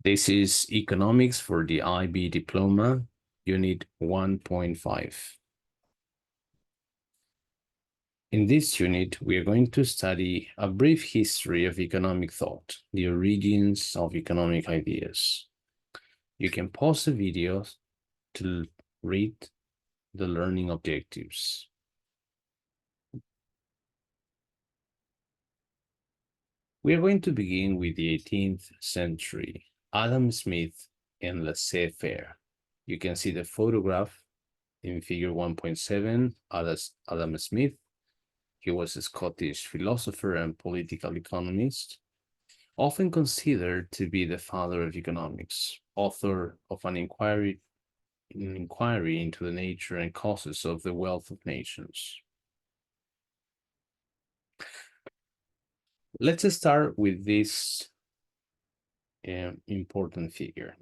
This is Economics for the IB Diploma, Unit 1.5. In this unit, we are going to study a brief history of economic thought, the origins of economic ideas. You can pause the video to read the learning objectives. We are going to begin with the 18th century, Adam Smith and laissez-faire. You can see the photograph in figure 1.7, Adam Smith. He was a Scottish philosopher and political economist, often considered to be the father of economics, author of an inquiry into the nature and causes of the wealth of nations. Let's start with this important figure.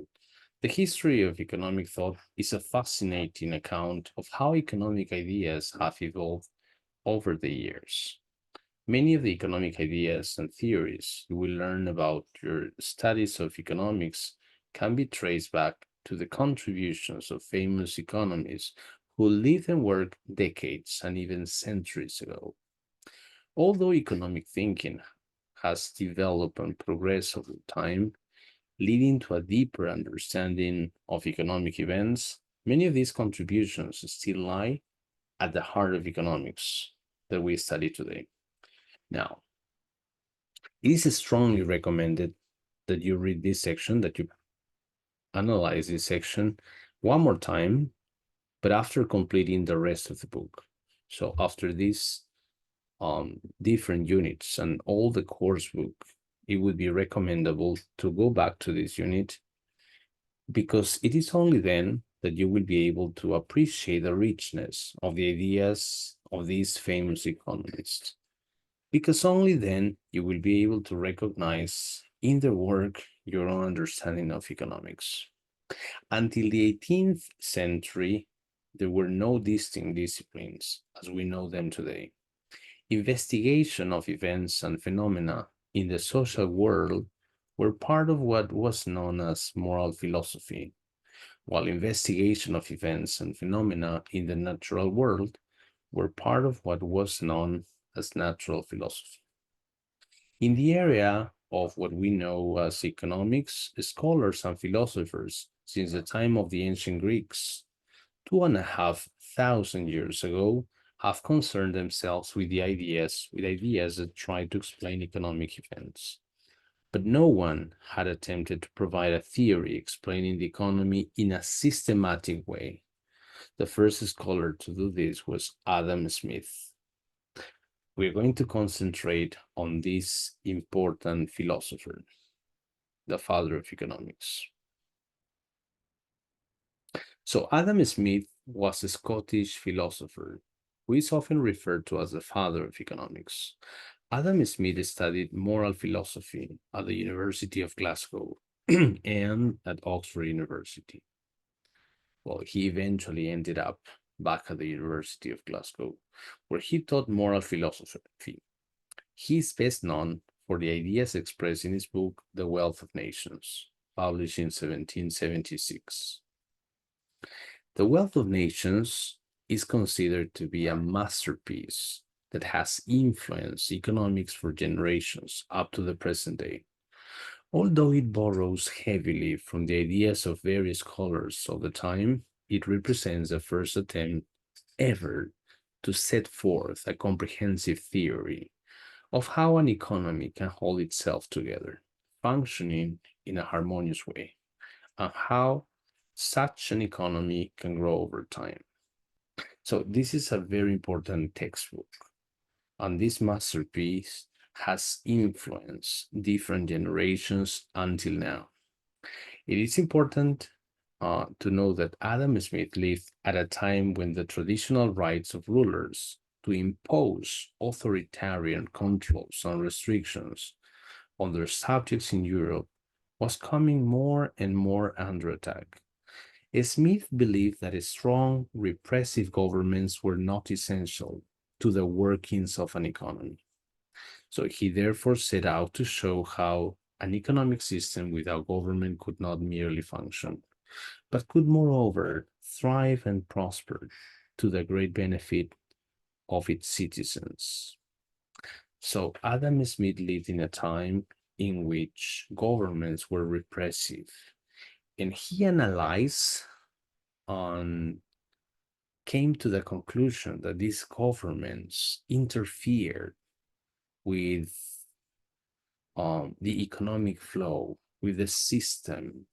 The history of economic thought is a fascinating account of how economic ideas have evolved over the years. Many of the economic ideas and theories you will learn about your studies of economics can be traced back to the contributions of famous economists who lived and worked decades and even centuries ago. Although economic thinking has developed and progressed over time, leading to a deeper understanding of economic events, many of these contributions still lie at the heart of economics that we study today. Now, it is strongly recommended that you read this section, that you analyze this section one more time, but after completing the rest of the book. So after these different units and all the course book, it would be recommendable to go back to this unit, because it is only then that you will be able to appreciate the richness of the ideas of these famous economists. Because only then you will be able to recognize in their work your own understanding of economics. Until the 18th century, there were no distinct disciplines as we know them today. Investigation of events and phenomena in the social world were part of what was known as moral philosophy, while investigation of events and phenomena in the natural world were part of what was known as natural philosophy. In the area of what we know as economics, scholars and philosophers since the time of the ancient Greeks, 2,500 years ago, have concerned themselves with ideas that try to explain economic events. But no one had attempted to provide a theory explaining the economy in a systematic way. The first scholar to do this was Adam Smith. We're going to concentrate on this important philosopher, the father of economics. So Adam Smith was a Scottish philosopher who is often referred to as the father of economics. Adam Smith studied moral philosophy at the University of Glasgow and at Oxford University. Well, he eventually ended up back at the University of Glasgow, where he taught moral philosophy. He is best known for the ideas expressed in his book, The Wealth of Nations, published in 1776. The Wealth of Nations is considered to be a masterpiece that has influenced economics for generations up to the present day. Although it borrows heavily from the ideas of various scholars of the time, it represents the first attempt ever to set forth a comprehensive theory of how an economy can hold itself together, functioning in a harmonious way, and how such an economy can grow over time. So this is a very important textbook, and this masterpiece has influenced different generations until now. It is important to know that Adam Smith lived at a time when the traditional rights of rulers to impose authoritarian controls and restrictions on their subjects in Europe was coming more and more under attack. Smith believed that strong, repressive governments were not essential to the workings of an economy. So he therefore set out to show how an economic system without government could not merely function, but could moreover thrive and prosper to the great benefit of its citizens. So Adam Smith lived in a time in which governments were repressive, and he analyzed and came to the conclusion that these governments interfered with the economic flow, with the system.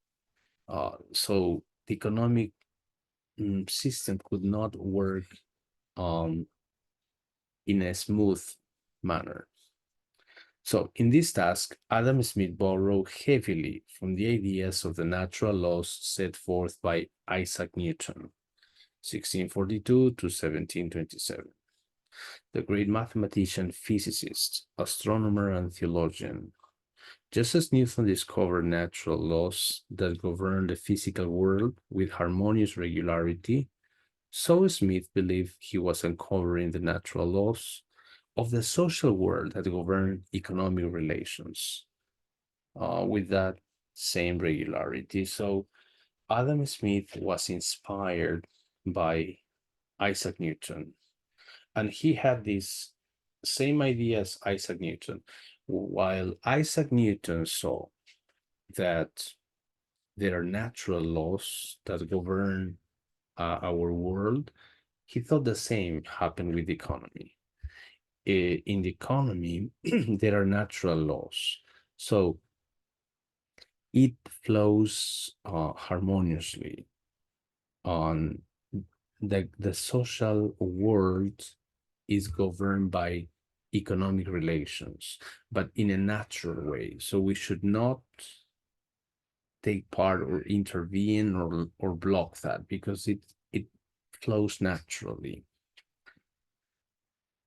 So the economic system could not work in a smooth manner. So in this task, Adam Smith borrowed heavily from the ideas of the natural laws set forth by Isaac Newton, 1642 to 1727, the great mathematician, physicist, astronomer, and theologian. Just as Newton discovered natural laws that govern the physical world with harmonious regularity, so Smith believed he was uncovering the natural laws of the social world that govern economic relations with that same regularity. So Adam Smith was inspired by Isaac Newton, and he had this same idea as Isaac Newton. While Isaac Newton saw that there are natural laws that govern our world, he thought the same happened with the economy. In the economy, there are natural laws. So it flows harmoniously on the social world is governed by economic relations, but in a natural way. So we should not take part or intervene or block that because it flows naturally.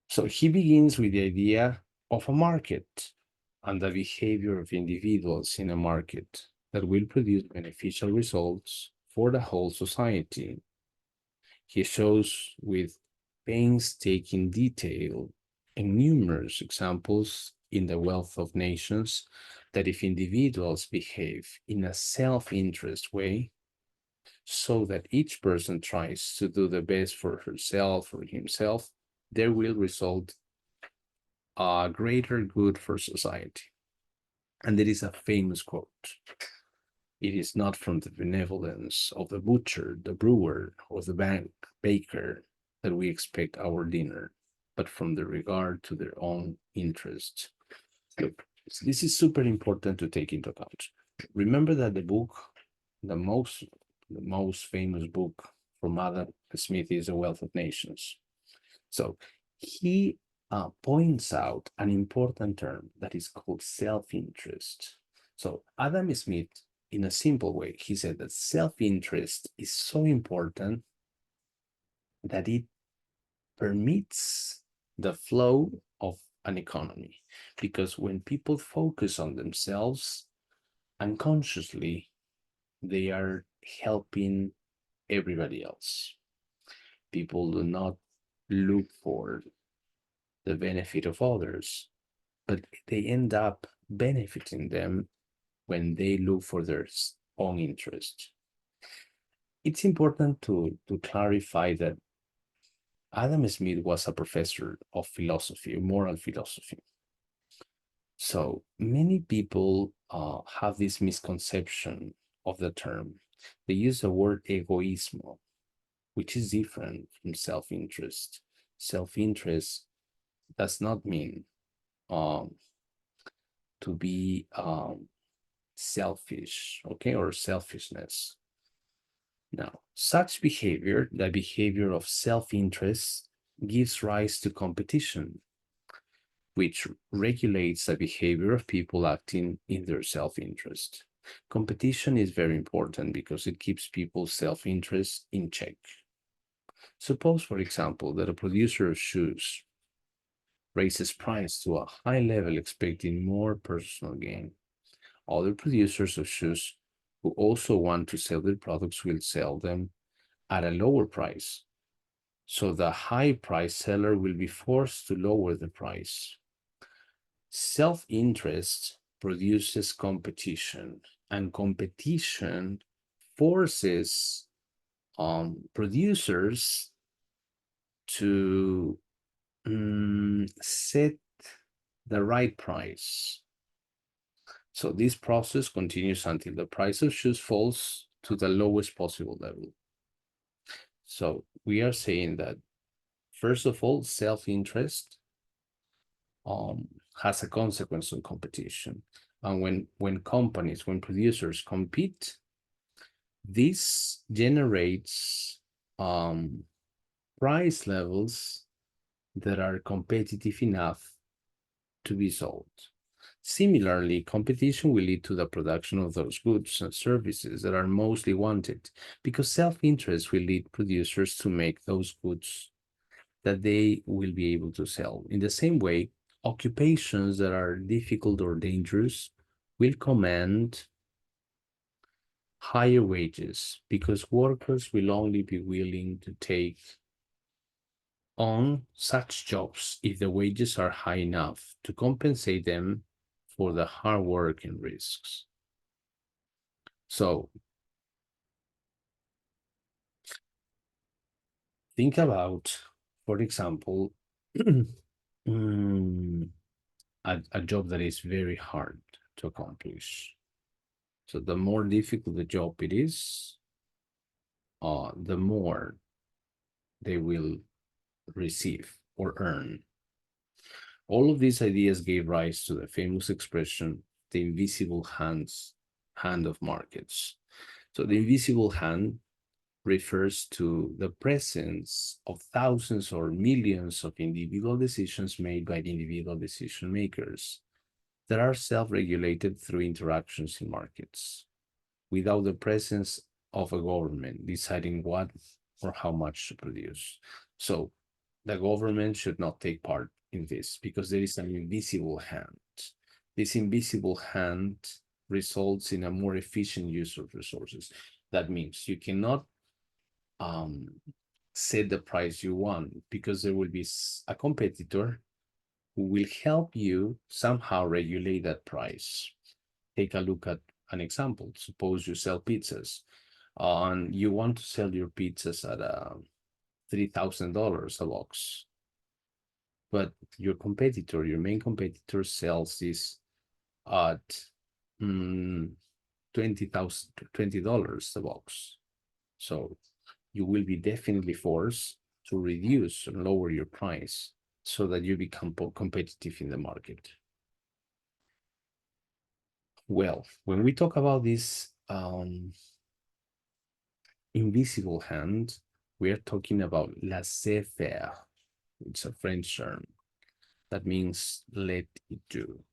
So he begins with the idea of a market and the behavior of individuals in a market that will produce beneficial results for the whole society. He shows with painstaking detail and numerous examples in The Wealth of Nations that if individuals behave in a self-interest way, so that each person tries to do the best for herself or himself, there will result a greater good for society. And there is a famous quote. It is not from the benevolence of the butcher, the brewer, or the baker that we expect our dinner, but from the regard to their own interest. Look, this is super important to take into account. Remember that the book, the most famous book from Adam Smith is The Wealth of Nations. So he points out an important term that is called self-interest. So Adam Smith, in a simple way, he said that self-interest is so important that it permits the flow of an economy. Because when people focus on themselves, unconsciously, they are helping everybody else. People do not look for the benefit of others, but they end up benefiting them when they look for their own interest. It's important to clarify that Adam Smith was a professor of philosophy, moral philosophy. So many people have this misconception of the term. They use the word egoismo, which is different from self-interest. Self-interest does not mean to be selfish, okay, or selfishness. Now, such behavior, the behavior of self-interest, gives rise to competition, which regulates the behavior of people acting in their self-interest. Competition is very important because it keeps people's self-interest in check. Suppose, for example, that a producer of shoes raises price to a high level expecting more personal gain. Other producers of shoes who also want to sell their products will sell them at a lower price. So the high price seller will be forced to lower the price. Self-interest produces competition, and competition forces producers to set the right price. So this process continues until the price of shoes falls to the lowest possible level. So we are saying that, first of all, self-interest has a consequence on competition. And when producers compete, this generates price levels that are competitive enough to be sold. Similarly, competition will lead to the production of those goods and services that are mostly wanted, because self-interest will lead producers to make those goods that they will be able to sell. In the same way, occupations that are difficult or dangerous will command higher wages, because workers will only be willing to take on such jobs if the wages are high enough to compensate them for the hard work and risks. So think about, for example, a job that is very hard to accomplish. So the more difficult the job it is, the more they will receive or earn. All of these ideas gave rise to the famous expression, the invisible hand of markets. So the invisible hand refers to the presence of thousands or millions of individual decisions made by the individual decision makers that are self-regulated through interactions in markets, without the presence of a government deciding what or how much to produce. So the government should not take part in this, because there is an invisible hand. This invisible hand results in a more efficient use of resources. That means you cannot set the price you want, because there will be a competitor who will help you somehow regulate that price. Take a look at an example. Suppose you sell pizzas and you want to sell your pizzas at $3,000 a box, but your main competitor sells this at $20 a box. So you will be definitely forced to reduce and lower your price so that you become competitive in the market. Well, when we talk about this invisible hand, we are talking about laissez-faire. It's a French term that means let it do.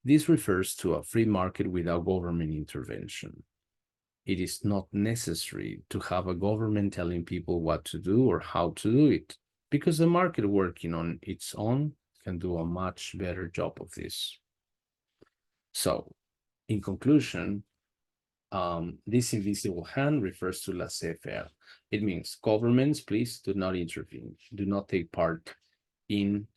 This refers to a free market without government intervention. It is not necessary to have a government telling people what to do or how to do it, because the market working on its own can do a much better job of this. So, in conclusion, this invisible hand refers to laissez-faire. It means governments, please do not intervene, do not take part in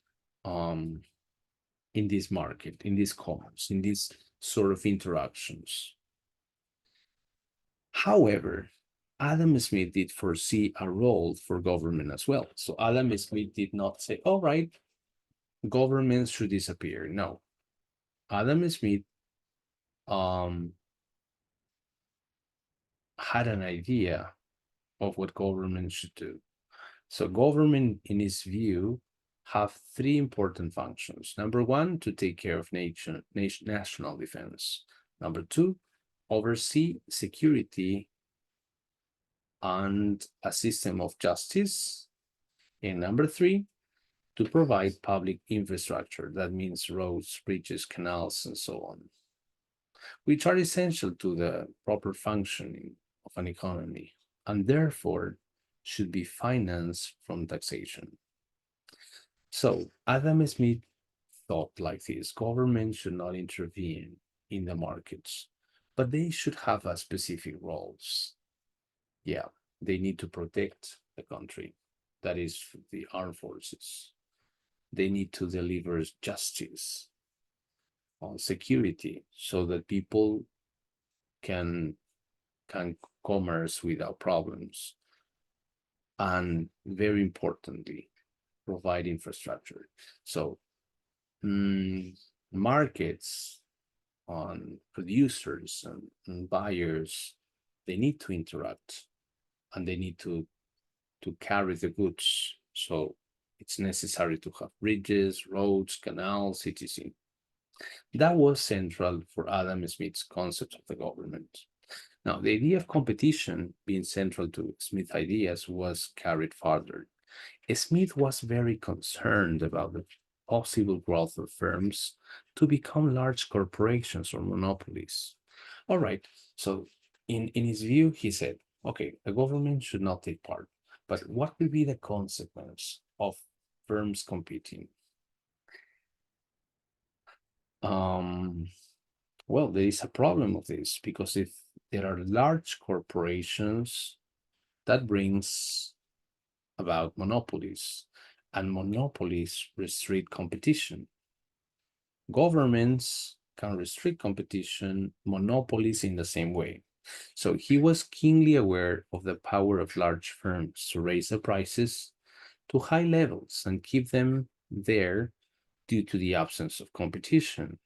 this market, in this commerce, in these sort of interactions. However, Adam Smith did foresee a role for government as well. So Adam Smith did not say, all right, governments should disappear. No. Adam Smith had an idea of what government should do. So government, in his view, have three important functions. Number one, to take care of national defense. Number two, oversee security and a system of justice. And number three, to provide public infrastructure. That means roads, bridges, canals, and so on, which are essential to the proper functioning of an economy, and therefore should be financed from taxation. So Adam Smith thought like this: government should not intervene in the markets, but they should have a specific roles. Yeah, they need to protect the country, that is the armed forces. They need to deliver justice. on security so that people can commerce without problems. And very importantly, provide infrastructure. So markets on producers and buyers, they need to interact and they need to carry the goods. So it's necessary to have bridges, roads, canals, etc. That was central for Adam Smith's concept of the government. Now, the idea of competition being central to Smith's ideas was carried further. Smith was very concerned about the possible growth of firms to become large corporations or monopolies. All right, so in his view, he said, okay, the government should not take part, but what will be the consequence of firms competing? Um, well, there is a problem of this because if there are large corporations, that brings about monopolies, and monopolies restrict competition. Governments can restrict competition, monopolies in the same way. So he was keenly aware of the power of large firms to raise the prices to high levels and keep them there due to the absence of competition.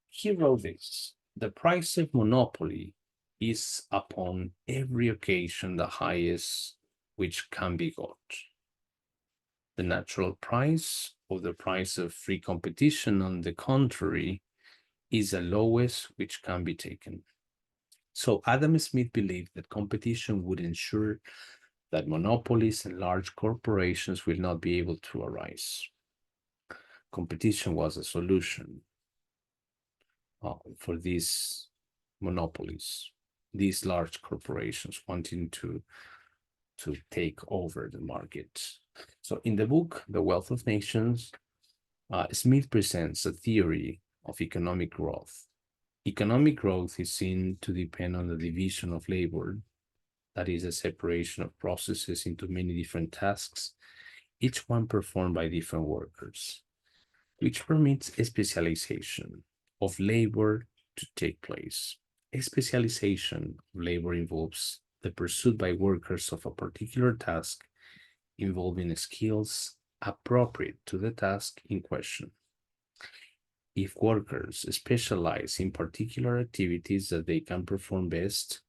He wrote this: the price of monopoly is upon every occasion the highest which can be got. The natural price or the price of free competition, on the contrary, is the lowest which can be taken. So Adam Smith believed that competition would ensure that monopolies and large corporations will not be able to arise. Competition was a solution for these monopolies, these large corporations wanting to take over the market. So in the book, The Wealth of Nations, Smith presents a theory of economic growth. Economic growth is seen to depend on the division of labor, that is, a separation of processes into many different tasks, each one performed by different workers, which permits a specialization of labor to take place. A specialization of labor involves the pursuit by workers of a particular task involving skills appropriate to the task in question. If workers specialize in particular activities that they can perform best,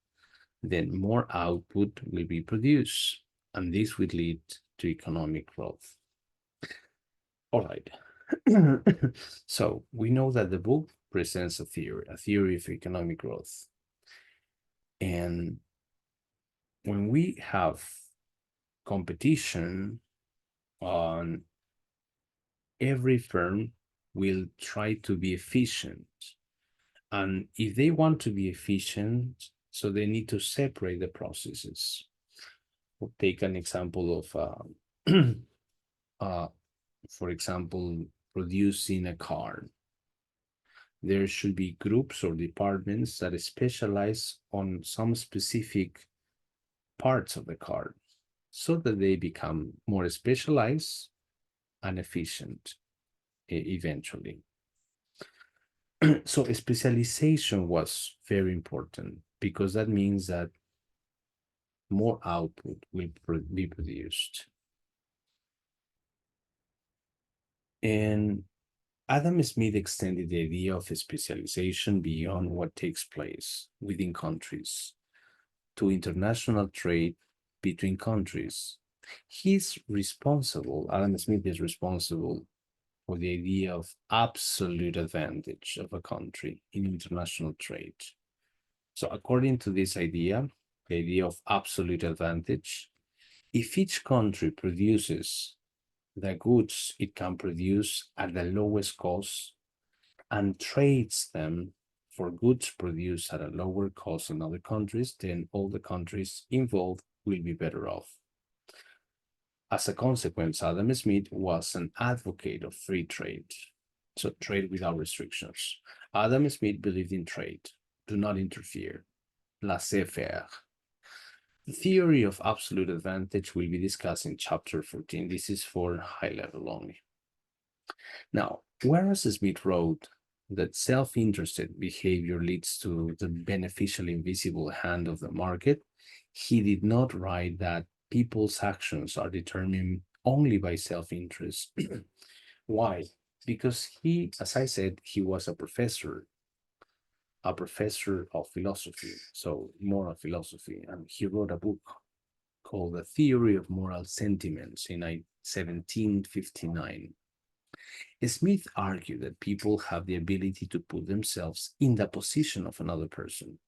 then more output will be produced, and this will lead to economic growth. All right. So we know that the book presents a theory of economic growth. And when we have competition, on every firm will try to be efficient. And if they want to be efficient, so they need to separate the processes. We'll take an example of, for example, producing a car. There should be groups or departments that specialize on some specific parts of the car so that they become more specialized and efficient eventually. So specialization was very important because that means that more output will be produced. And Adam Smith extended the idea of specialization beyond what takes place within countries to international trade between countries. Adam Smith is responsible for the idea of absolute advantage of a country in international trade. So according to this idea, the idea of absolute advantage, if each country produces the goods it can produce at the lowest cost and trades them for goods produced at a lower cost in other countries, then all the countries involved will be better off. As a consequence, Adam Smith was an advocate of free trade, so trade without restrictions. Adam Smith believed in trade. Do not interfere. Laissez-faire. The theory of absolute advantage will be discussed in chapter 14. This is for high level only. Now, whereas Smith wrote that self-interested behavior leads to the beneficial invisible hand of the market, he did not write that people's actions are determined only by self-interest. Why? Because he, as I said, he was a professor of philosophy, so moral philosophy, and he wrote a book called The Theory of Moral Sentiments in 1759. Smith argued that people have the ability to put themselves in the position of another person.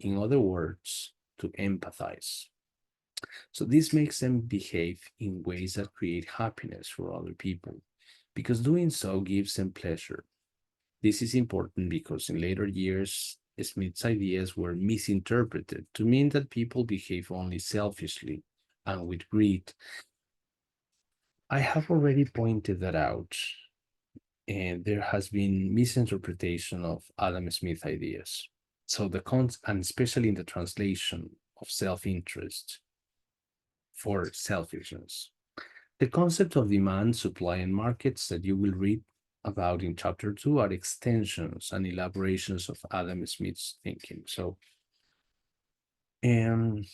In other words, to empathize. So this makes them behave in ways that create happiness for other people, because doing so gives them pleasure. This is important because in later years, Smith's ideas were misinterpreted to mean that people behave only selfishly and with greed. I have already pointed that out, and there has been misinterpretation of Adam Smith ideas. So and especially in the translation of self-interest for selfishness. The concept of demand, supply, and markets that you will read about in chapter 2 are extensions and elaborations of Adam Smith's thinking. So, in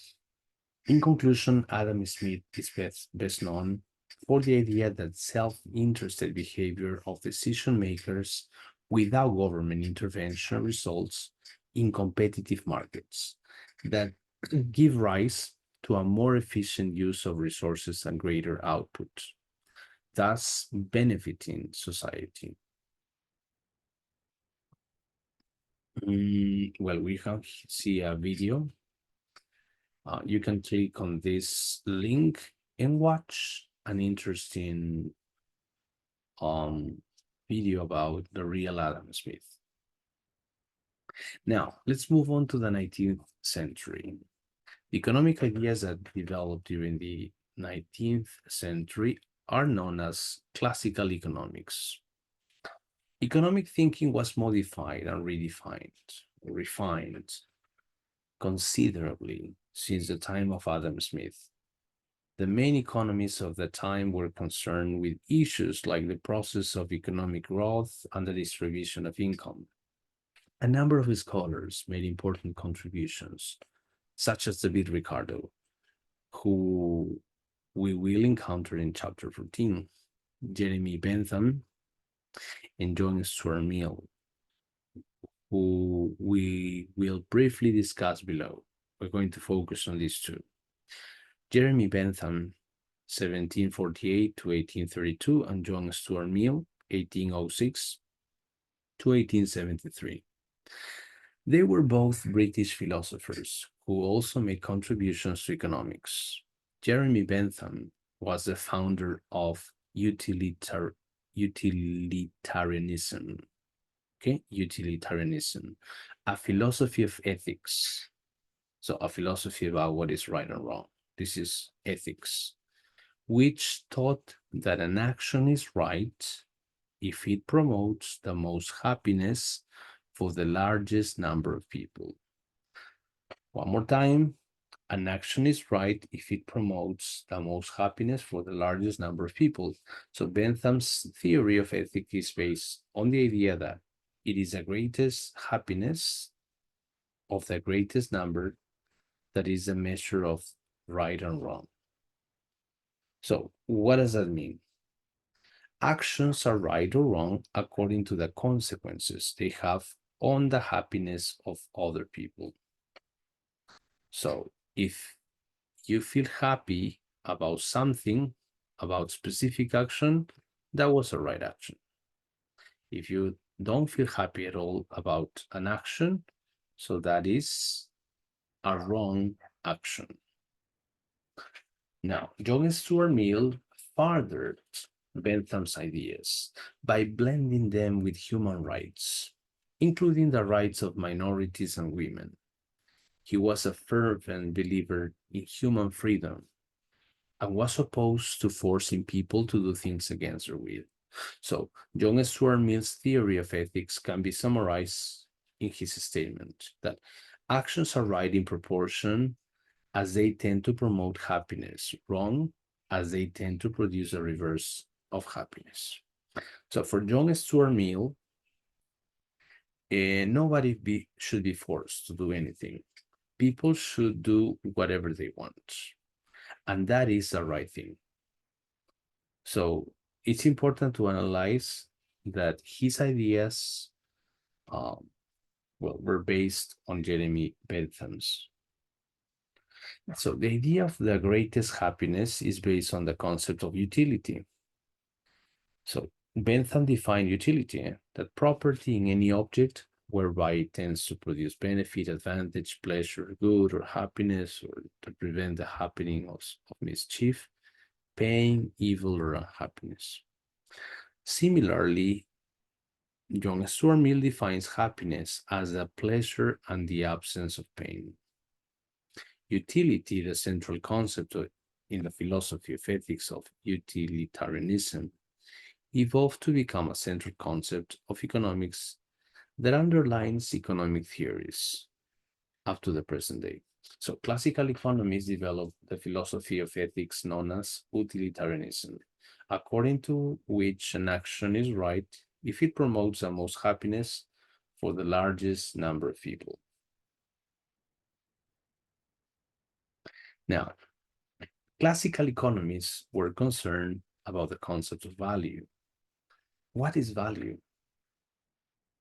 conclusion, Adam Smith is best known for the idea that self-interested behavior of decision makers without government intervention results in competitive markets that give rise to a more efficient use of resources and greater output, thus benefiting society. Well, we have see a video. You can click on this link and watch an interesting video about the real Adam Smith. Now, let's move on to the 19th century. The economic ideas that developed during the 19th century are known as classical economics. Economic thinking was modified and refined considerably since the time of Adam Smith. The main economists of the time were concerned with issues like the process of economic growth and the distribution of income. A number of scholars made important contributions, such as David Ricardo, who we will encounter in chapter 14, Jeremy Bentham, and John Stuart Mill, who we will briefly discuss below. We're going to focus on these two. Jeremy Bentham, 1748 to 1832, and John Stuart Mill, 1806 to 1873. They were both British philosophers who also made contributions to economics. Jeremy Bentham was the founder of utilitarianism, utilitarianism, a philosophy of ethics. So a philosophy about what is right and wrong. This is ethics, which taught that an action is right if it promotes the most happiness for the largest number of people. One more time, an action is right if it promotes the most happiness for the largest number of people. So Bentham's theory of ethics is based on the idea that it is the greatest happiness of the greatest number that is the measure of right and wrong. So what does that mean? Actions are right or wrong according to the consequences they have on the happiness of other people. So if you feel happy about something, about specific action, that was a right action. If you don't feel happy at all about an action, so that is a wrong action. Now, John Stuart Mill furthered Bentham's ideas by blending them with human rights, including the rights of minorities and women. He was a fervent believer in human freedom and was opposed to forcing people to do things against their will. So, John Stuart Mill's theory of ethics can be summarized in his statement that actions are right in proportion as they tend to promote happiness, wrong as they tend to produce the reverse of happiness. So for John Stuart Mill, nobody should be forced to do anything. People should do whatever they want. And that is the right thing. So it's important to analyze that his ideas, were based on Jeremy Bentham's. So the idea of the greatest happiness is based on the concept of utility. So Bentham defined utility, that property in any object whereby it tends to produce benefit, advantage, pleasure, good, or happiness, or to prevent the happening of mischief, pain, evil, or unhappiness. Similarly, John Stuart Mill defines happiness as the pleasure and the absence of pain. Utility, the central concept in the philosophy of ethics of utilitarianism, evolved to become a central concept of economics that underlines economic theories up to the present day. So classical economists developed the philosophy of ethics known as utilitarianism, according to which an action is right if it promotes the most happiness for the largest number of people. Now, classical economists were concerned about the concept of value. What is value?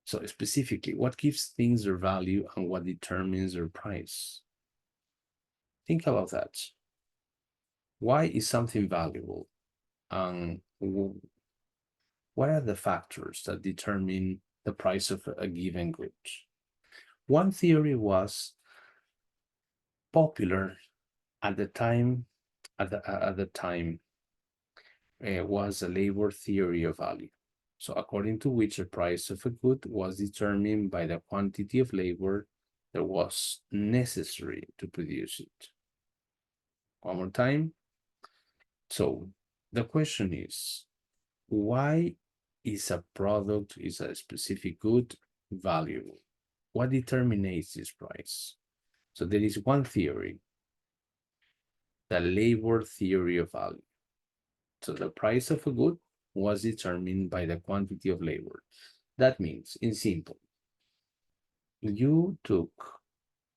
So specifically, what gives things their value and what determines their price? Think about that. Why is something valuable? And what are the factors that determine the price of a given good? One theory was popular at the time, was a labor theory of value. So according to which the price of a good was determined by the quantity of labor that was necessary to produce it. One more time. So the question is, why is a product, is a specific good valuable? What determines this price? So there is one theory, the labor theory of value. So the price of a good was determined by the quantity of labor. That means, in simple, you took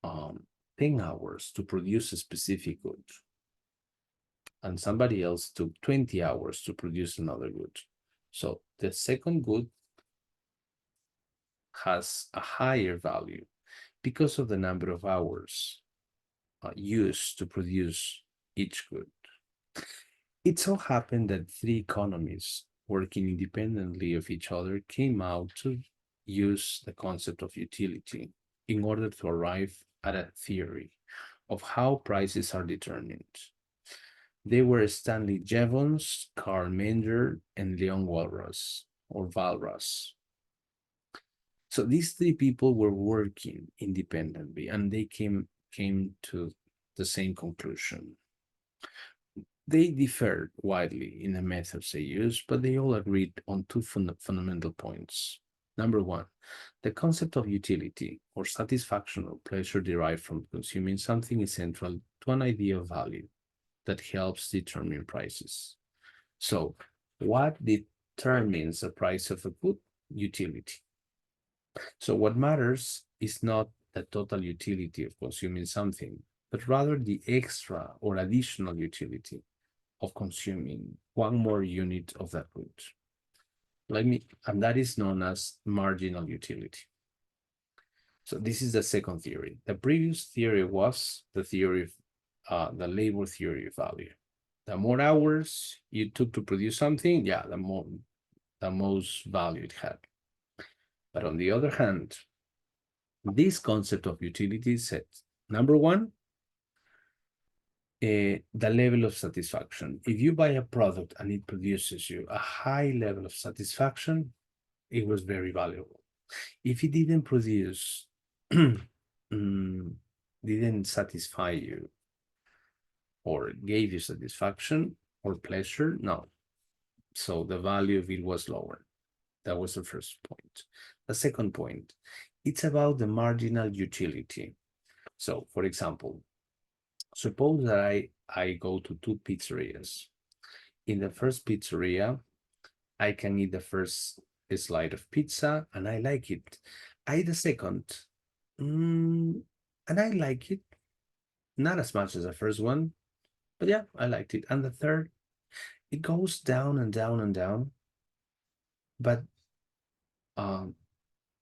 10 hours to produce a specific good, and somebody else took 20 hours to produce another good. So the second good has a higher value because of the number of hours used to produce each good. It so happened that three economists working independently of each other came out to use the concept of utility in order to arrive at a theory of how prices are determined. They were Stanley Jevons, Carl Menger, and Leon Walras, or Walras. So these three people were working independently, and they came to the same conclusion. They differed widely in the methods they used, but they all agreed on two fundamental points. Number one, the concept of utility or satisfaction or pleasure derived from consuming something is central to an idea of value that helps determine prices. So, what determines the price of a good? Utility. So, what matters is not the total utility of consuming something, but rather the extra or additional utility of consuming one more unit of that good. And that is known as marginal utility. So this is the second theory. The previous theory was the theory of the labor theory of value. The more hours you took to produce something, yeah, the most value it had. But on the other hand, this concept of utility said, number one, the level of satisfaction. If you buy a product and it produces you a high level of satisfaction, it was very valuable. If it didn't produce, didn't satisfy you or gave you satisfaction or pleasure, no. So the value of it was lower. That was the first point. The second point, it's about the marginal utility. So for example, suppose that I go to two pizzerias. In the first pizzeria, I can eat the first slice of pizza and I like it. I eat the second, and I like it. Not as much as the first one, but yeah, I liked it. And the third, it goes down and down and down. But um,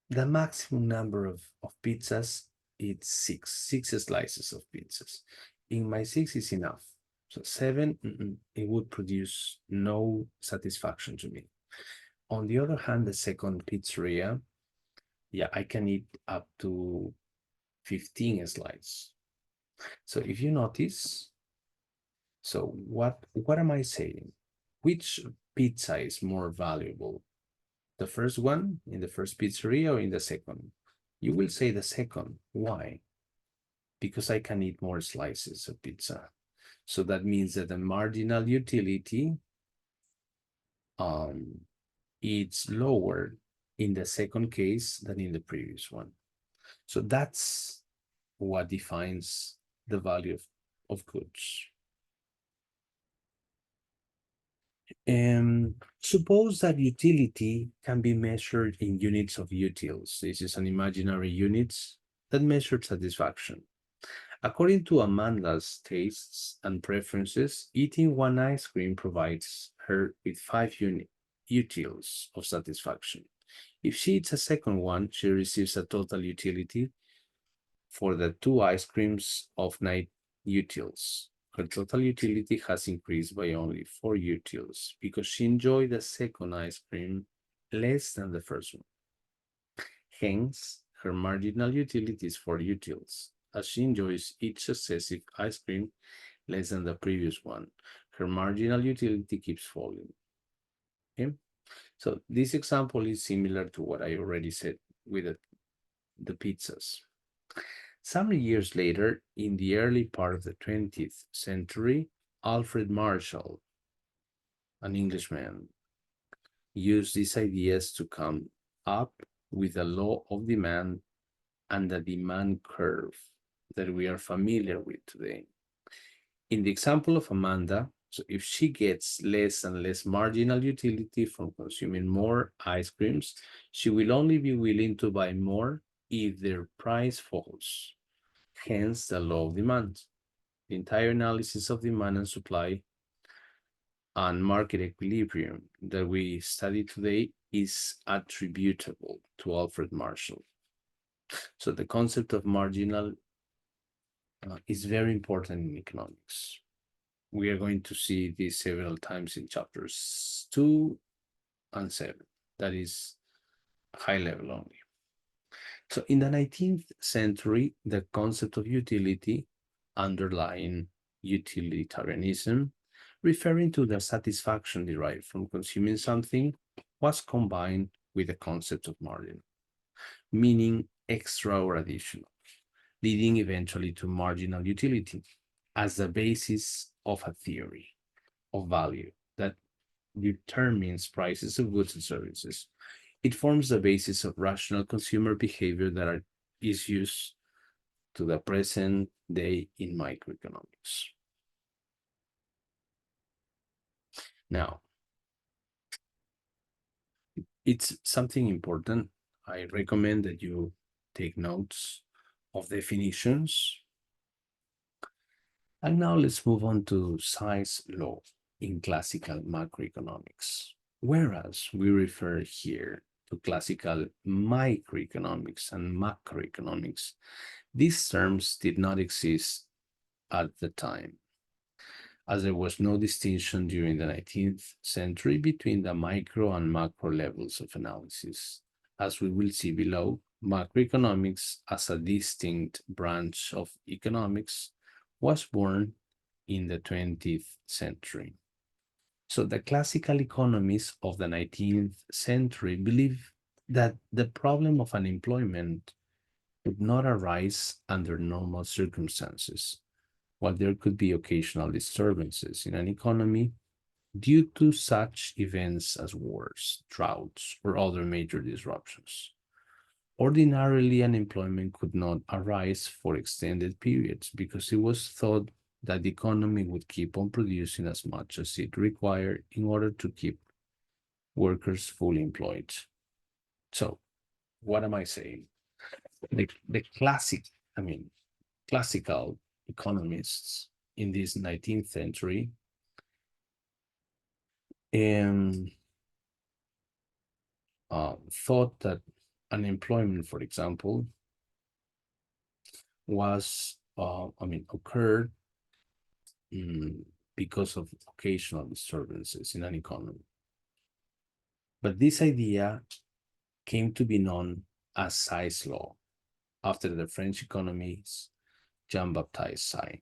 the maximum number of pizzas, it's six slices of pizzas. In my six is enough. So seven, it would produce no satisfaction to me. On the other hand, the second pizzeria, yeah, I can eat up to 15 slices. So if you notice, so what am I saying? Which pizza is more valuable? The first one in the first pizzeria or in the second? You will say the second. Why? Because I can eat more slices of pizza. So that means that the marginal utility um, it's lower in the second case than in the previous one. So that's what defines the value of goods. Suppose that utility can be measured in units of utils. This is an imaginary units that measure satisfaction. According to Amanda's tastes and preferences, eating one ice cream provides her with 5 utils of satisfaction. If she eats a second one, she receives a total utility for the 2 ice creams of 9 utils. Her total utility has increased by only 4 utils because she enjoyed the second ice cream less than the first one. Hence, her marginal utility is 4 utils, as she enjoys each successive ice cream less than the previous one. Her marginal utility keeps falling. Okay? So this example is similar to what I already said with the pizzas. Some years later, in the early part of the 20th century, Alfred Marshall, an Englishman, used these ideas to come up with a law of demand and the demand curve that we are familiar with today. In the example of Amanda, so if she gets less and less marginal utility from consuming more ice creams, she will only be willing to buy more if their price falls. Hence the law of demand. The entire analysis of demand and supply and market equilibrium that we study today is attributable to Alfred Marshall. So the concept of marginal is very important in economics. We are going to see this several times in chapters 2 and 7. That is high level only. So in the 19th century, the concept of utility underlying utilitarianism, referring to the satisfaction derived from consuming something, was combined with the concept of margin, meaning extra or additional, leading eventually to marginal utility as the basis of a theory of value that determines prices of goods and services. It forms the basis of rational consumer behavior that is used to the present day in microeconomics. Now, it's something important. I recommend that you take notes of definitions. And now let's move on to Size law in classical macroeconomics. Whereas we refer here to classical microeconomics and macroeconomics, these terms did not exist at the time, as there was no distinction during the 19th century between the micro and macro levels of analysis. As we will see below, macroeconomics as a distinct branch of economics was born in the 20th century. So the classical economists of the 19th century believed that the problem of unemployment would not arise under normal circumstances, while there could be occasional disturbances in an economy due to such events as wars, droughts, or other major disruptions. Ordinarily, unemployment could not arise for extended periods because it was thought that the economy would keep on producing as much as it required in order to keep workers fully employed. So what am I saying? The classical economists in this 19th century thought that unemployment, for example, was, occurred because of occasional disturbances in an economy. But this idea came to be known as Say's law after the French economist Jean-Baptiste Say.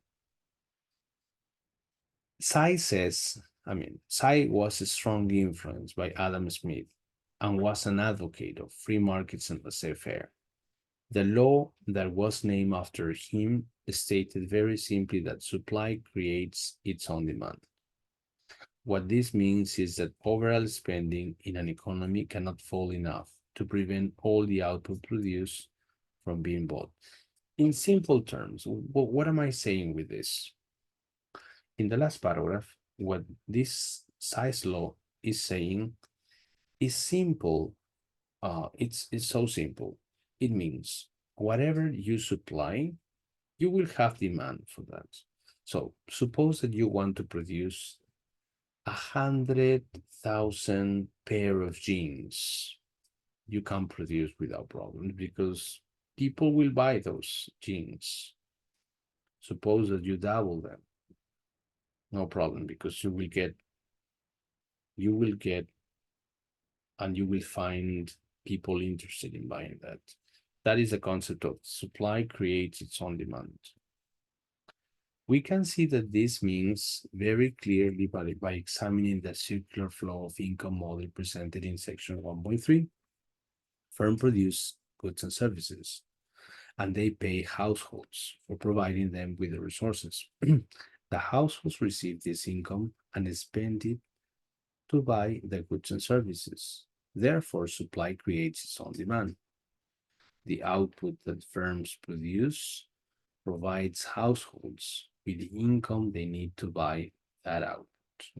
Say was strongly influenced by Adam Smith and was an advocate of free markets and laissez-faire. The law that was named after him stated very simply that supply creates its own demand. What this means is that overall spending in an economy cannot fall enough to prevent all the output produced from being bought. In simple terms, what am I saying with this? In the last paragraph, what this Say's law is saying is simple. It's so simple. It means whatever you supply, you will have demand for that. So suppose that you want to produce 100,000 pair of jeans. You can produce without problems because people will buy those jeans. Suppose that you double them. No problem, because you will get and you will find people interested in buying that. That is the concept of supply creates its own demand. We can see that this means very clearly by examining the circular flow of income model presented in section 1.3. Firms produce goods and services, and they pay households for providing them with the resources. The households receive this income and spend it to buy the goods and services. Therefore, supply creates its own demand. The output that firms produce provides households with the income they need to buy that output.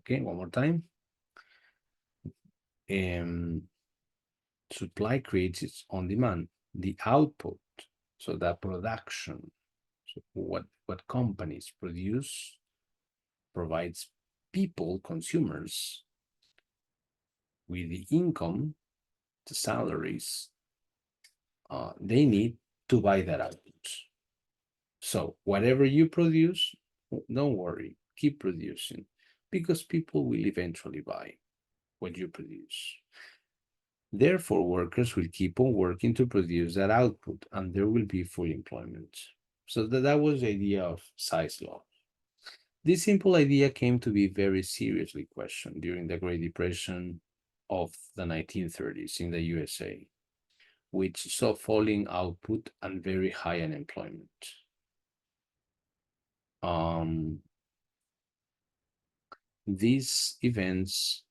Okay, one more time. Supply creates its own demand. The output, so that production, so what companies produce, provides people, consumers, with the income, the salaries they need to buy that output. So whatever you produce, don't worry, keep producing, because people will eventually buy what you produce. Therefore, workers will keep on working to produce that output, and there will be full employment. So that was the idea of Say's law. This simple idea came to be very seriously questioned during the Great Depression of the 1930s in the USA, which saw falling output and very high unemployment. These events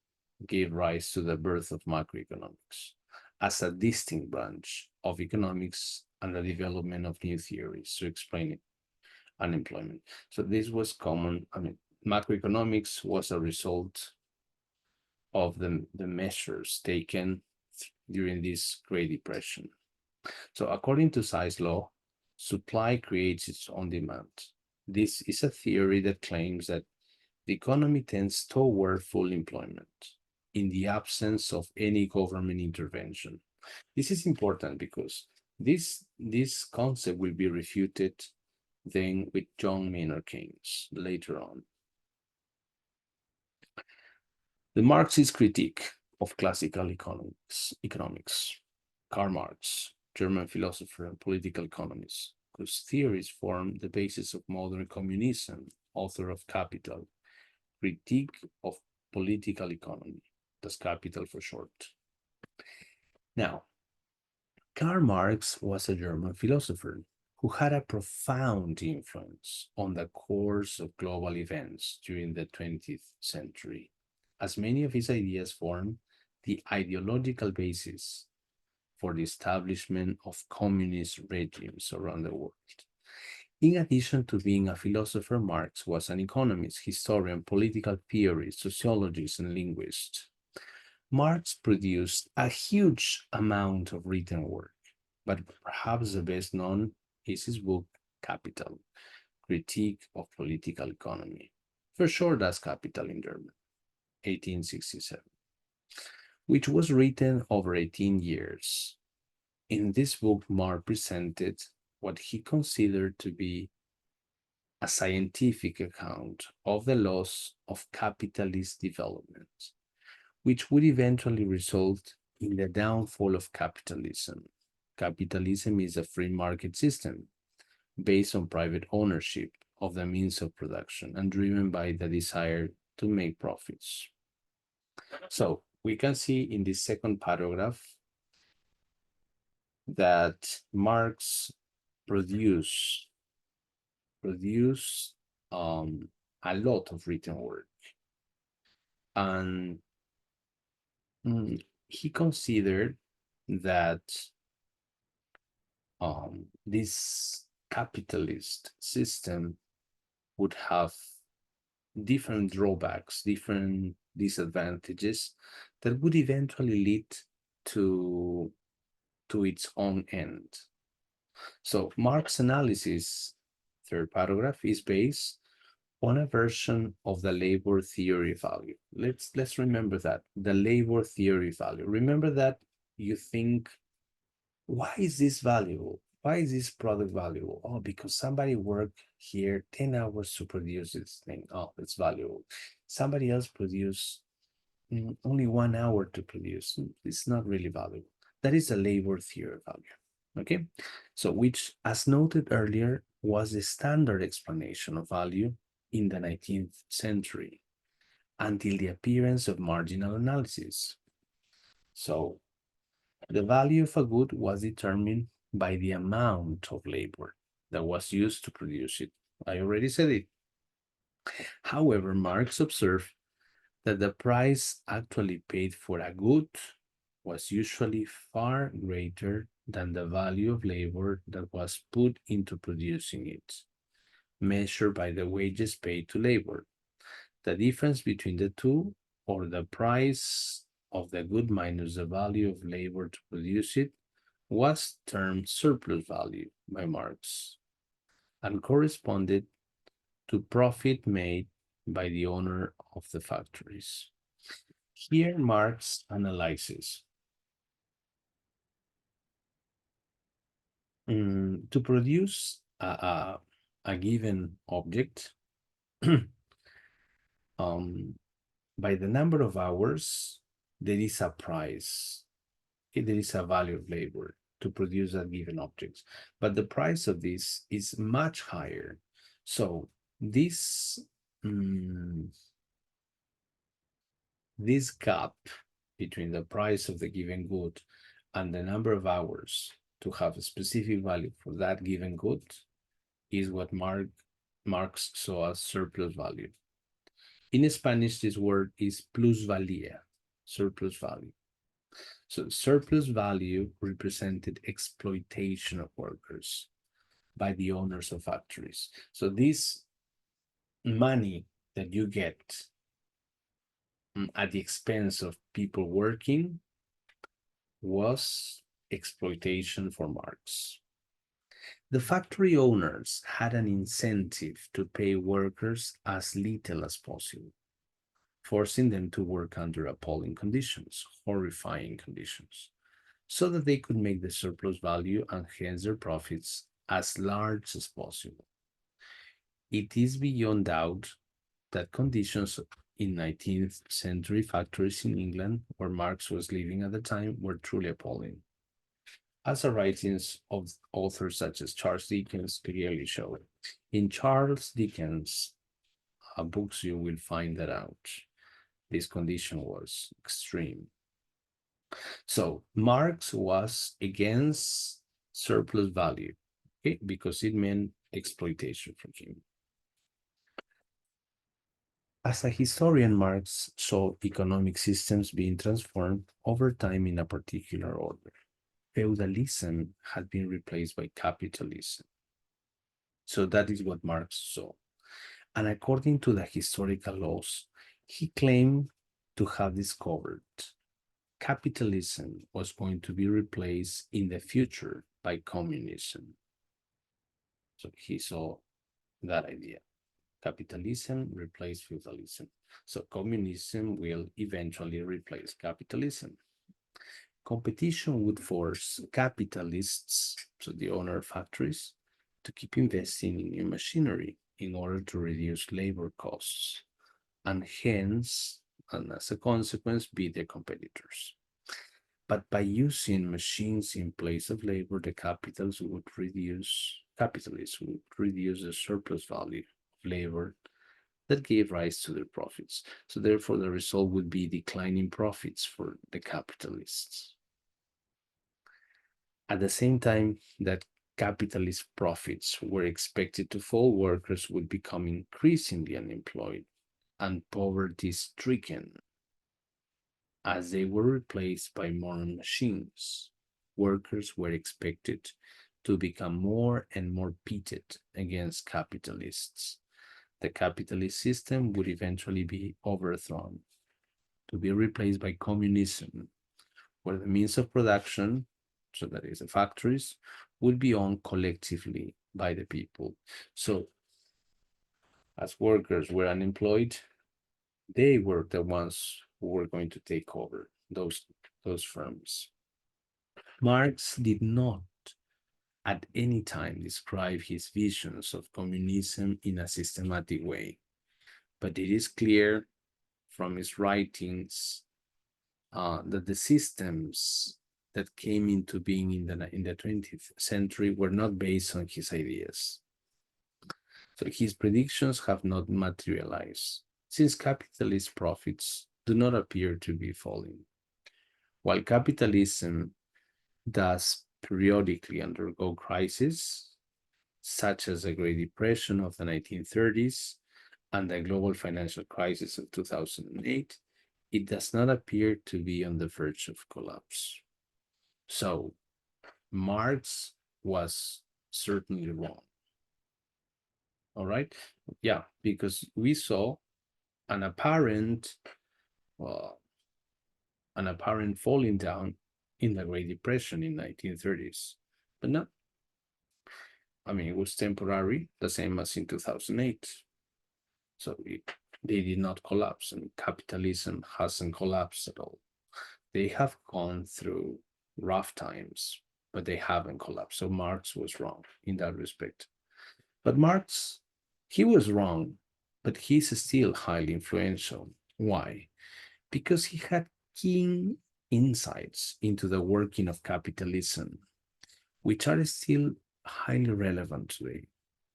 gave rise to the birth of macroeconomics as a distinct branch of economics and the development of new theories to explain unemployment. So this was common. Macroeconomics was a result of the measures taken during this Great Depression. So according to Say's law, supply creates its own demand. This is a theory that claims that the economy tends toward full employment in the absence of any government intervention. This is important because this concept will be refuted then with John Maynard Keynes later on. The Marxist critique of classical economics. Karl Marx, German philosopher and political economist, whose theories form the basis of modern communism, author of Capital, critique of political economy, that's Capital for short. Now, Karl Marx was a German philosopher who had a profound influence on the course of global events during the 20th century, as many of his ideas form the ideological basis for the establishment of communist regimes around the world. In addition to being a philosopher, Marx was an economist, historian, political theorist, sociologist, and linguist. Marx produced a huge amount of written work, but perhaps the best known is his book Capital, Critique of Political Economy, for short as Capital in German, 1867, which was written over 18 years. In this book, Marx presented what he considered to be a scientific account of the laws of capitalist development, which would eventually result in the downfall of capitalism. Capitalism is a free market system based on private ownership of the means of production and driven by the desire to make profits. So we can see in this second paragraph that Marx produced a lot of written work, and he considered that this capitalist system would have different drawbacks, different disadvantages that would eventually lead to its own end. So Marx's analysis, third paragraph, is based on a version of the labor theory value. Let's remember that, the labor theory value. Remember that you think, why is this valuable? Why is this product valuable? Oh, because somebody worked here 10 hours to produce this thing. Oh, it's valuable. Somebody else produced only 1 hour to produce. It's not really valuable. That is a labor theory value. Okay, so which, as noted earlier, was the standard explanation of value in the 19th century until the appearance of marginal analysis. So the value of a good was determined by the amount of labor that was used to produce it. I already said it. However, Marx observed that the price actually paid for a good was usually far greater than the value of labor that was put into producing it, measured by the wages paid to labor. The difference between the two, or the price of the good minus the value of labor to produce it, was termed surplus value by Marx and corresponded to profit made by the owner of the factories. Here Marx analyzes to produce a given object by the number of hours, there is a price, there is a value of labor to produce a given object, but the price of this is much higher. So this this gap between the price of the given good and the number of hours to have a specific value for that given good is what Marx saw as surplus value. In Spanish, this word is plusvalía, surplus value. So surplus value represented exploitation of workers by the owners of factories. So this money that you get at the expense of people working was exploitation for Marx. The factory owners had an incentive to pay workers as little as possible, forcing them to work under appalling conditions, horrifying conditions, so that they could make the surplus value and hence their profits as large as possible. It is beyond doubt that conditions in 19th century factories in England, where Marx was living at the time, were truly appalling, as the writings of authors such as Charles Dickens clearly show. In Charles Dickens' books, you will find that out. This condition was extreme. So Marx was against surplus value, okay, because it meant exploitation from him. As a historian, Marx saw economic systems being transformed over time in a particular order. Feudalism had been replaced by capitalism. So that is what Marx saw. And according to the historical laws, he claimed to have discovered capitalism was going to be replaced in the future by communism. So he saw that idea. Capitalism replaced feudalism. So communism will eventually replace capitalism. Competition would force capitalists, so the owner of factories, to keep investing in new machinery in order to reduce labor costs, and hence, and as a consequence, be their competitors. But by using machines in place of labor, the capitalists would reduce the surplus value of labor that gave rise to their profits. So therefore, the result would be declining profits for the capitalists. At the same time that capitalist profits were expected to fall, workers would become increasingly unemployed and poverty-stricken as they were replaced by modern machines. Workers were expected to become more and more pitted against capitalists. The capitalist system would eventually be overthrown, to be replaced by communism, where the means of production, so that is the factories, would be owned collectively by the people. So as workers were unemployed, they were the ones who were going to take over those firms. Marx did not at any time describe his visions of communism in a systematic way, but it is clear from his writings that the systems that came into being in the 20th century were not based on his ideas. So his predictions have not materialized, since capitalist profits do not appear to be falling. While capitalism does periodically undergo crises, such as the Great Depression of the 1930s and the global financial crisis of 2008, it does not appear to be on the verge of collapse. So Marx was certainly wrong. All right? Yeah, because we saw an apparent falling down in the Great Depression in 1930s. But no, I mean, it was temporary, the same as in 2008. So they did not collapse, and capitalism hasn't collapsed at all. They have gone through rough times, but they haven't collapsed. So Marx was wrong in that respect. But Marx, he was wrong, but he's still highly influential. Why? Because he had keen insights into the working of capitalism, which are still highly relevant today.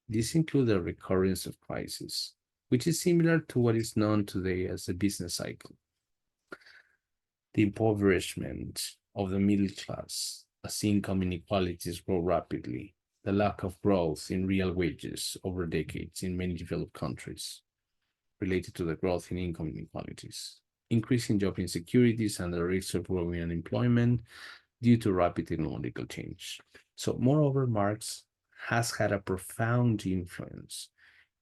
These include the recurrence of crisis, which is similar to what is known today as the business cycle, the impoverishment of the middle class as income inequalities grow rapidly, the lack of growth in real wages over decades in many developed countries related to the growth in income inequalities, increasing job insecurities and the risk of growing unemployment due to rapid technological change. So moreover, Marx has had a profound influence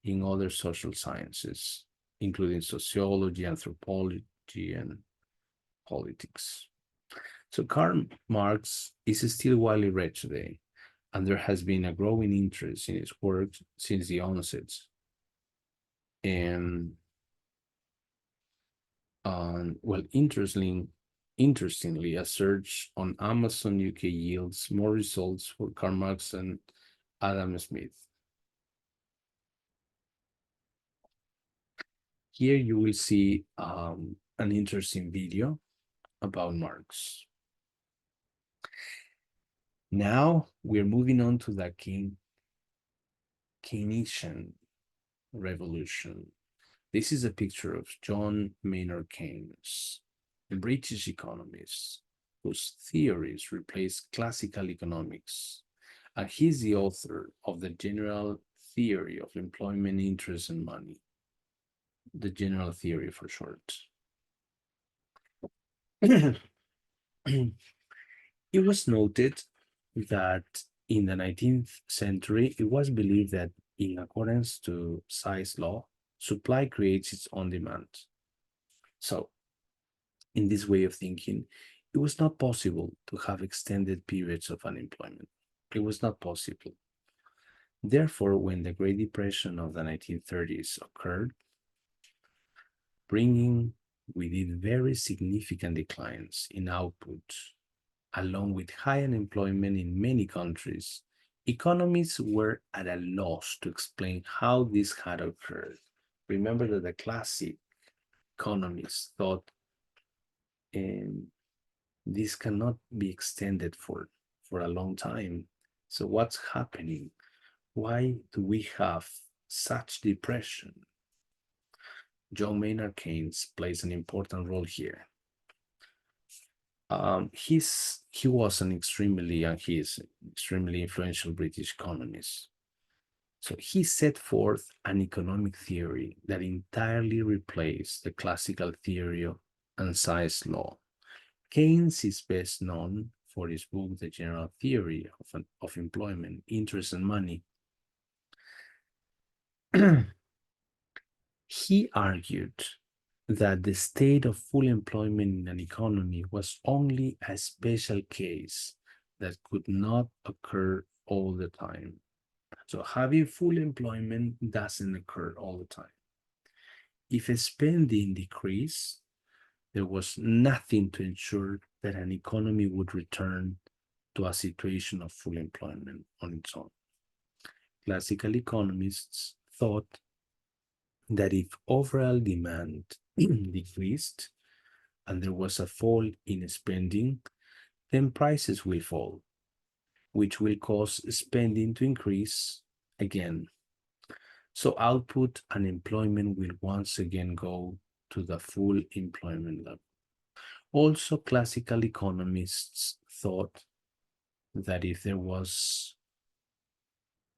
in other social sciences, including sociology, anthropology, and politics. So Karl Marx is still widely read today, and there has been a growing interest in his work since the onset. And well, interestingly, a search on Amazon UK yields more results for Karl Marx and Adam Smith. Here you will see an interesting video about Marx. Now we're moving on to the Keynesian revolution. This is a picture of John Maynard Keynes, a British economist whose theories replaced classical economics, and he's the author of the General Theory of Employment, Interest, and Money, the General Theory for short. It was noted that in the 19th century, it was believed that in accordance to size law, supply creates its own demand. So in this way of thinking, it was not possible to have extended periods of unemployment. It was not possible. Therefore, when the Great Depression of the 1930s occurred, bringing with it very significant declines in output, along with high unemployment in many countries, economists were at a loss to explain how this had occurred. Remember that the classic economists thought this cannot be extended for a long time. So what's happening? Why do we have such depression? John Maynard Keynes plays an important role here. He was an extremely influential British economist. So he set forth an economic theory that entirely replaced the classical theory and size law. Keynes is best known for his book, The General Theory of Employment, Interest and Money. He argued that the state of full employment in an economy was only a special case that could not occur all the time. So having full employment doesn't occur all the time. If spending decreased, there was nothing to ensure that an economy would return to a situation of full employment on its own. Classical economists thought that if overall demand decreased and there was a fall in spending, then prices will fall, which will cause spending to increase again. So output and employment will once again go to the full employment level. Also, classical economists thought that if there was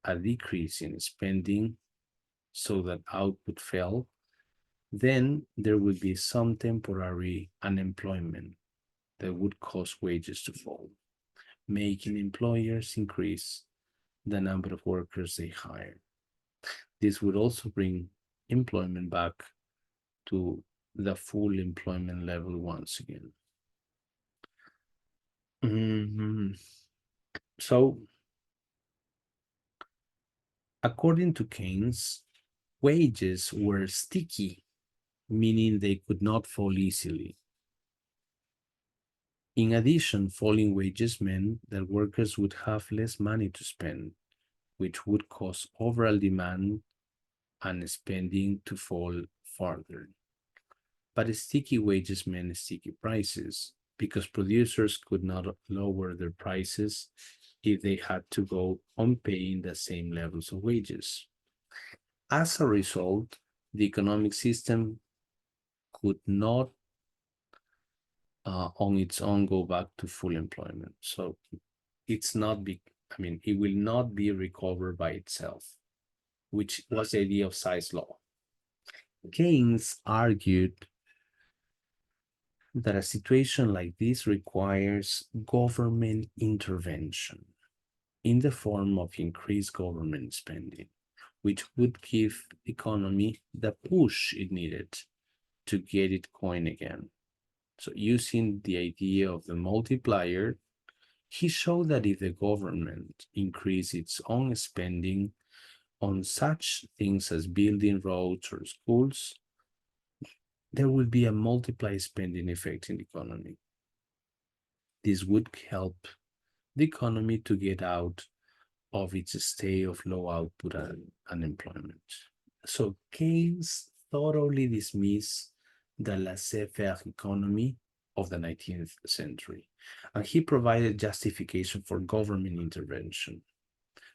a decrease in spending so that output fell, then there would be some temporary unemployment that would cause wages to fall, making employers increase the number of workers they hire. This would also bring employment back to the full employment level once again. So, according to Keynes, wages were sticky, meaning they could not fall easily. In addition, falling wages meant that workers would have less money to spend, which would cause overall demand and spending to fall further. But sticky wages meant sticky prices, because producers could not lower their prices if they had to go on paying the same levels of wages. As a result, the economic system could not on its own go back to full employment. So it's not it will not be recovered by itself, which was the idea of size law. Keynes argued that a situation like this requires government intervention in the form of increased government spending, which would give the economy the push it needed to get it going again. So using the idea of the multiplier, he showed that if the government increased its own spending on such things as building roads or schools, there would be a multiplier spending effect in the economy. This would help the economy to get out of its state of low output and unemployment. So Keynes thoroughly dismissed the laissez-faire economy of the 19th century, and he provided justification for government intervention.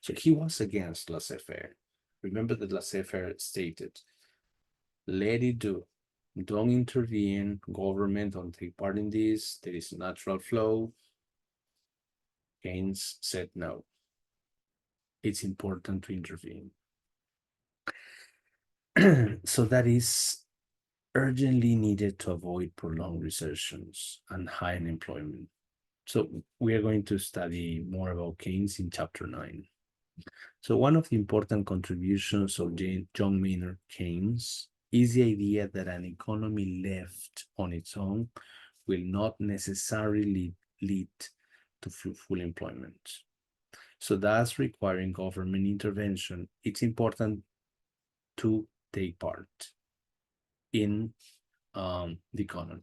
So he was against laissez-faire. Remember that laissez-faire stated, let it do. Don't intervene, government, don't take part in this, there is a natural flow. Keynes said no. It's important to intervene. So that is urgently needed to avoid prolonged recessions and high unemployment. So we are going to study more about Keynes in chapter 9. So one of the important contributions of John Maynard Keynes is the idea that an economy left on its own will not necessarily lead to full employment. So thus requiring government intervention, it's important to take part in the economy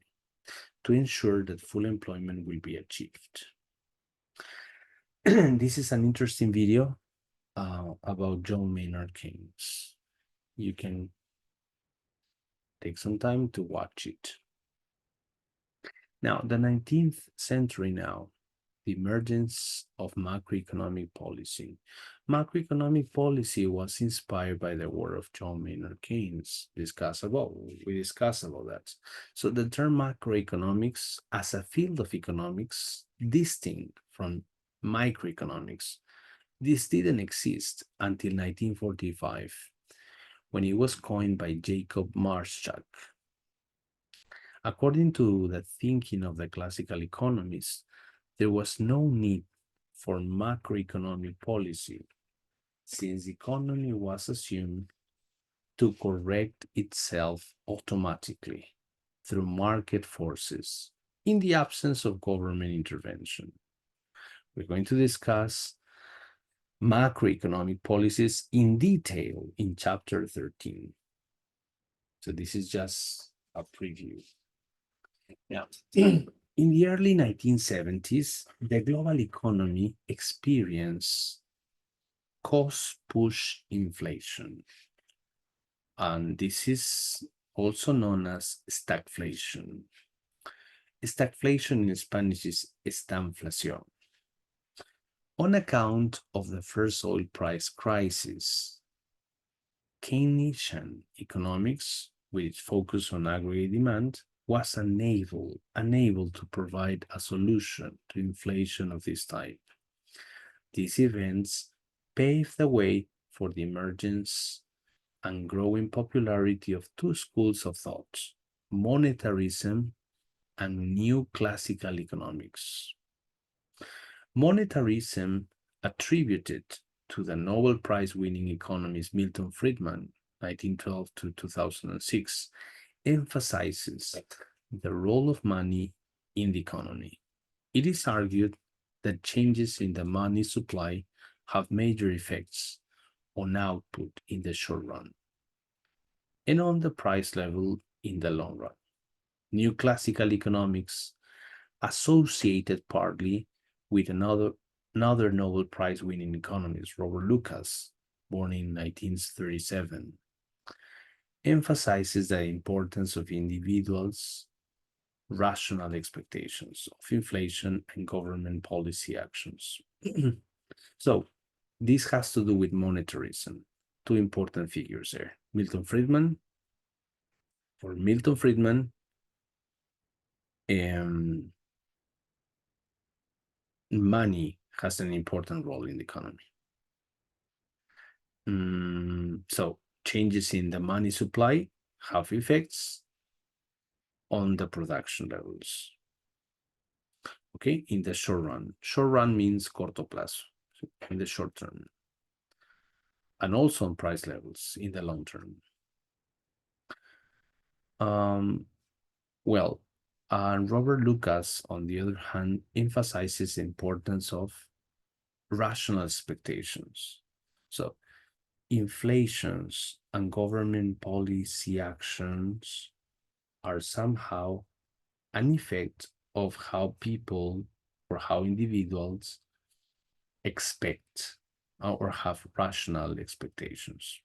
to ensure that full employment will be achieved. This is an interesting video about John Maynard Keynes. You can take some time to watch it. Now, the 19th century now, the emergence of macroeconomic policy. Macroeconomic policy was inspired by the work of John Maynard Keynes. We discussed about that. So the term macroeconomics as a field of economics, distinct from microeconomics, this didn't exist until 1945, when it was coined by Jacob Marshak. According to the thinking of the classical economists, there was no need for macroeconomic policy, since the economy was assumed to correct itself automatically through market forces in the absence of government intervention. We're going to discuss macroeconomic policies in detail in chapter 13. So this is just a preview. Now, in the early 1970s, the global economy experienced cost-push inflation. And this is also known as stagflation. Stagflation in Spanish is estanflación. On account of the first oil price crisis, Keynesian economics, with its focus on aggregate demand, was unable to provide a solution to inflation of this type. These events paved the way for the emergence and growing popularity of two schools of thought, monetarism and new classical economics. Monetarism, attributed to the Nobel Prize-winning economist Milton Friedman, 1912 to 2006, emphasizes the role of money in the economy. It is argued that changes in the money supply have major effects on output in the short run and on the price level in the long run. New classical economics, associated partly with another Nobel Prize-winning economist, Robert Lucas, born in 1937, emphasizes the importance of individuals' rational expectations of inflation and government policy actions. So this has to do with monetarism. Two important figures there. Milton Friedman. For Milton Friedman, money has an important role in the economy. So changes in the money supply have effects on the production levels. Okay, in the short run. Short run means corto plazo, in the short term. And also on price levels in the long term. Robert Lucas, on the other hand, emphasizes the importance of rational expectations. So inflations and government policy actions are somehow an effect of how people or how individuals expect or have rational expectations.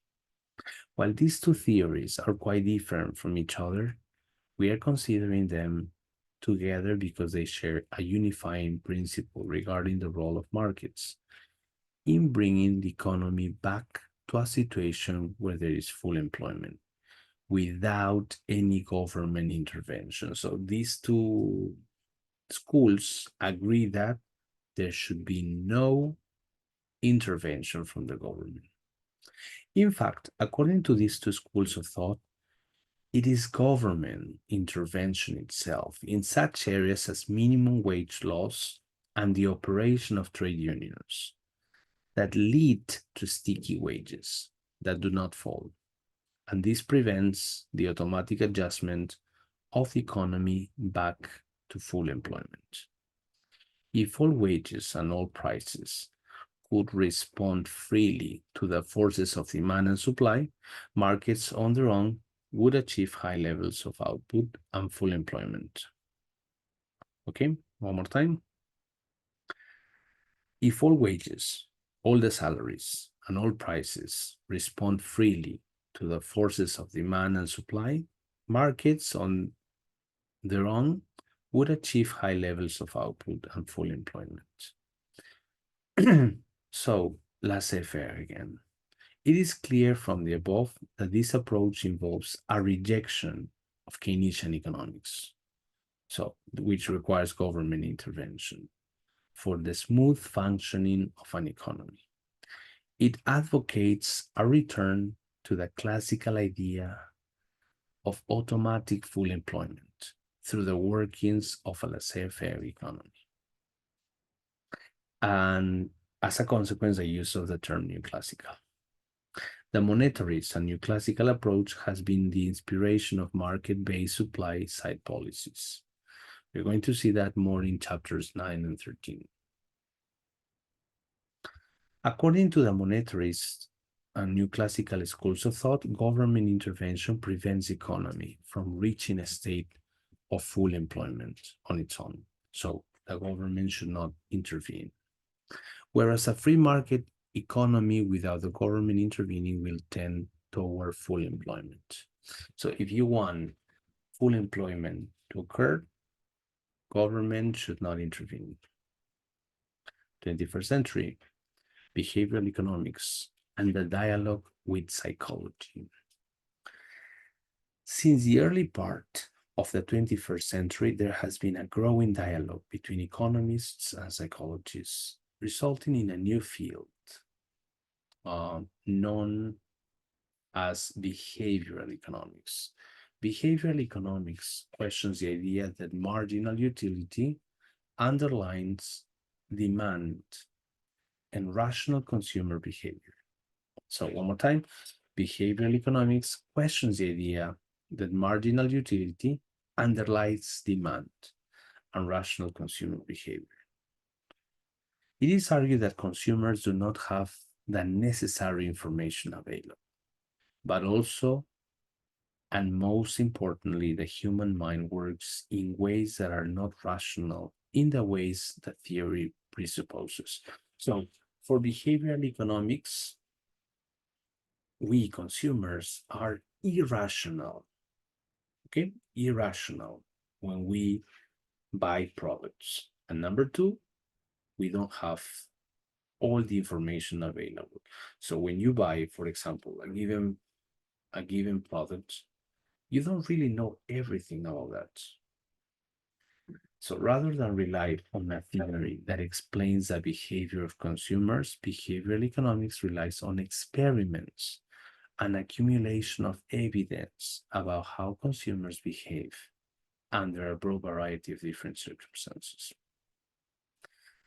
While these two theories are quite different from each other, we are considering them together because they share a unifying principle regarding the role of markets in bringing the economy back to a situation where there is full employment without any government intervention. So these two schools agree that there should be no intervention from the government. In fact, according to these two schools of thought, it is government intervention itself in such areas as minimum wage laws and the operation of trade unions that lead to sticky wages that do not fall. And this prevents the automatic adjustment of the economy back to full employment. If all wages and all prices could respond freely to the forces of demand and supply, markets on their own would achieve high levels of output and full employment. Okay, one more time. If all wages, all the salaries, and all prices respond freely to the forces of demand and supply, markets on their own would achieve high levels of output and full employment. So, laissez-faire again. It is clear from the above that this approach involves a rejection of Keynesian economics, which requires government intervention for the smooth functioning of an economy. It advocates a return to the classical idea of automatic full employment through the workings of a laissez-faire economy. And as a consequence, the use of the term neoclassical. The monetarist and neoclassical approach has been the inspiration of market-based supply-side policies. We're going to see that more in chapters 9 and 13. According to the monetarist and neoclassical schools of thought, government intervention prevents the economy from reaching a state of full employment on its own. So the government should not intervene. Whereas a free market economy without the government intervening will tend toward full employment. So if you want full employment to occur, government should not intervene. 21st century, behavioral economics and the dialogue with psychology. Since the early part of the 21st century, there has been a growing dialogue between economists and psychologists, resulting in a new field known as behavioral economics. Behavioral economics questions the idea that marginal utility underlines demand and rational consumer behavior. So one more time, behavioral economics questions the idea that marginal utility underlies demand and rational consumer behavior. It is argued that consumers do not have the necessary information available, but also, and most importantly, the human mind works in ways that are not rational in the ways that theory presupposes. So for behavioral economics, we consumers are irrational, okay? Irrational when we buy products. And number two, we don't have all the information available. So when you buy, for example, a given product, you don't really know everything about that. So rather than rely on a theory that explains the behavior of consumers, behavioral economics relies on experiments and accumulation of evidence about how consumers behave under a broad variety of different circumstances.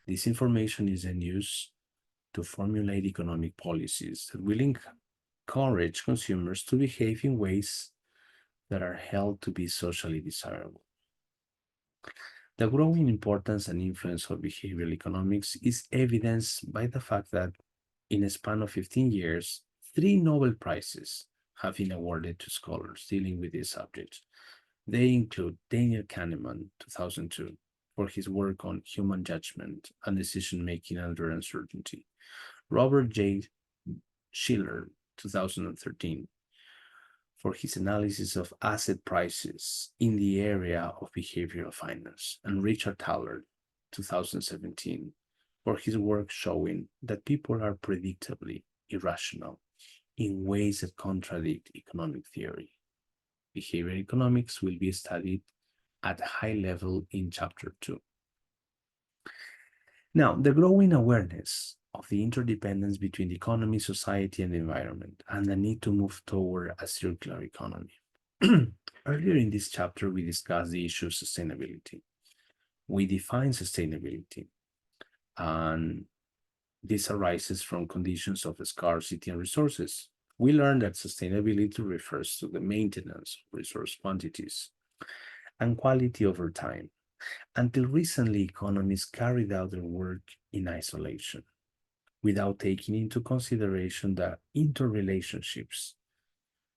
This information is then used to formulate economic policies that will encourage consumers to behave in ways that are held to be socially desirable. The growing importance and influence of behavioral economics is evidenced by the fact that in a span of 15 years, 3 Nobel Prizes have been awarded to scholars dealing with this subject. They include Daniel Kahneman, 2002, for his work on human judgment and decision-making under uncertainty. Robert J. Shiller, 2013, for his analysis of asset prices in the area of behavioral finance, and Richard Thaler, 2017, for his work showing that people are predictably irrational in ways that contradict economic theory. Behavioral economics will be studied at a high level in Chapter 2. Now, the growing awareness of the interdependence between the economy, society, and the environment, and the need to move toward a circular economy. Earlier in this chapter, we discussed the issue of sustainability. We define sustainability, and this arises from conditions of scarcity and resources. We learned that sustainability refers to the maintenance of resource quantities and quality over time, Until recently, economists carried out their work in isolation, without taking into consideration the interrelationships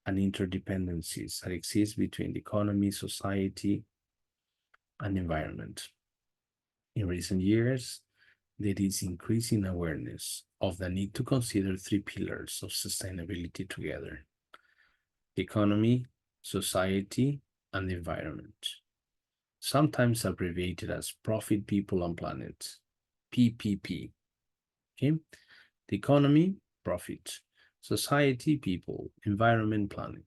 and interdependencies that exist between the economy, society, and environment. In recent years, there is increasing awareness of the need to consider three pillars of sustainability together: the economy, society, and the environment, sometimes abbreviated as Profit, People, and Planet, PPP. Okay? The economy, profit; society, people; environment, planet.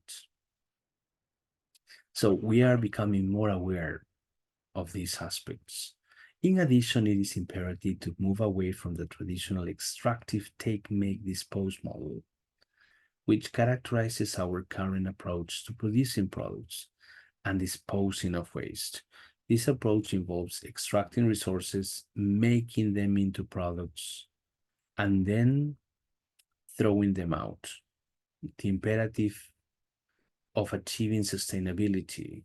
So we are becoming more aware of these aspects. In addition, it is imperative to move away from the traditional extractive take, make, dispose model, which characterizes our current approach to producing products and disposing of waste. This approach involves extracting resources, making them into products, and then throwing them out. The imperative of achieving sustainability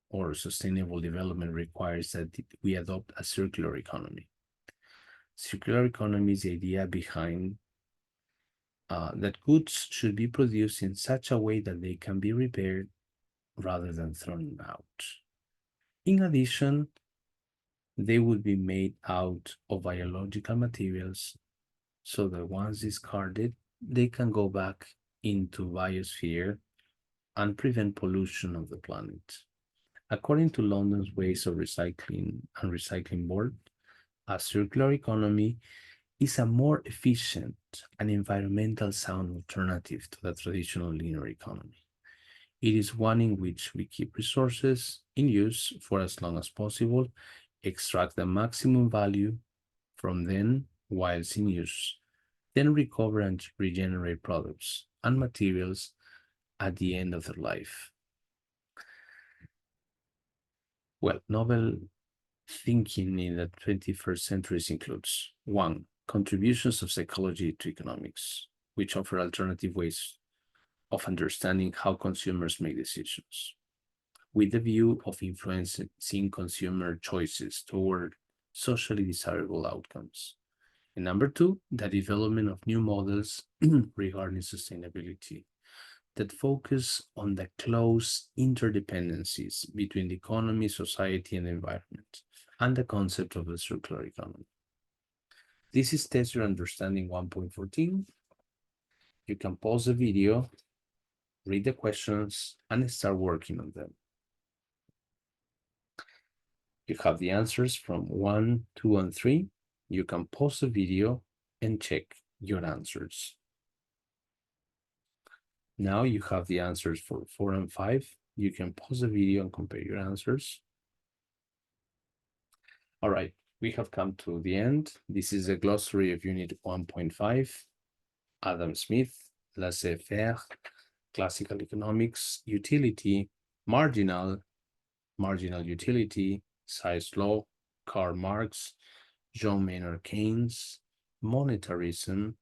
or sustainable development requires that we adopt a circular economy. Circular economy is the idea behind that goods should be produced in such a way that they can be repaired rather than thrown out. In addition, they would be made out of biological materials so that once discarded, they can go back into biosphere and prevent pollution of the planet. According to London's Waste of Recycling and Recycling Board, a circular economy is a more efficient and environmental sound alternative to the traditional linear economy. It is one in which we keep resources in use for as long as possible, extract the maximum value from them whilst in use, then recover and regenerate products and materials at the end of their life. Well, novel thinking in the 21st century includes: one, contributions of psychology to economics, which offer alternative ways of understanding how consumers make decisions, with the view of influencing consumer choices toward socially desirable outcomes. And number two, the development of new models regarding sustainability that focus on the close interdependencies between the economy, society, and environment, and the concept of the circular economy. This is Test Your Understanding 1.14. You can pause the video, read the questions, and start working on them. You have the answers from 1, 2, and 3. You can pause the video and check your answers. Now you have the answers for 4 and 5. You can pause the video and compare your answers. All right, we have come to the end. This is a glossary of Unit 1.5. Adam Smith, Laissez-faire, Classical Economics, Utility, Marginal Utility, Size Law, Karl Marx, John Maynard Keynes, Monetarism,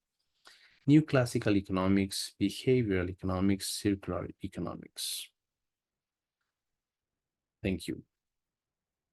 New Classical Economics, Behavioral Economics, Circular Economics. Thank you.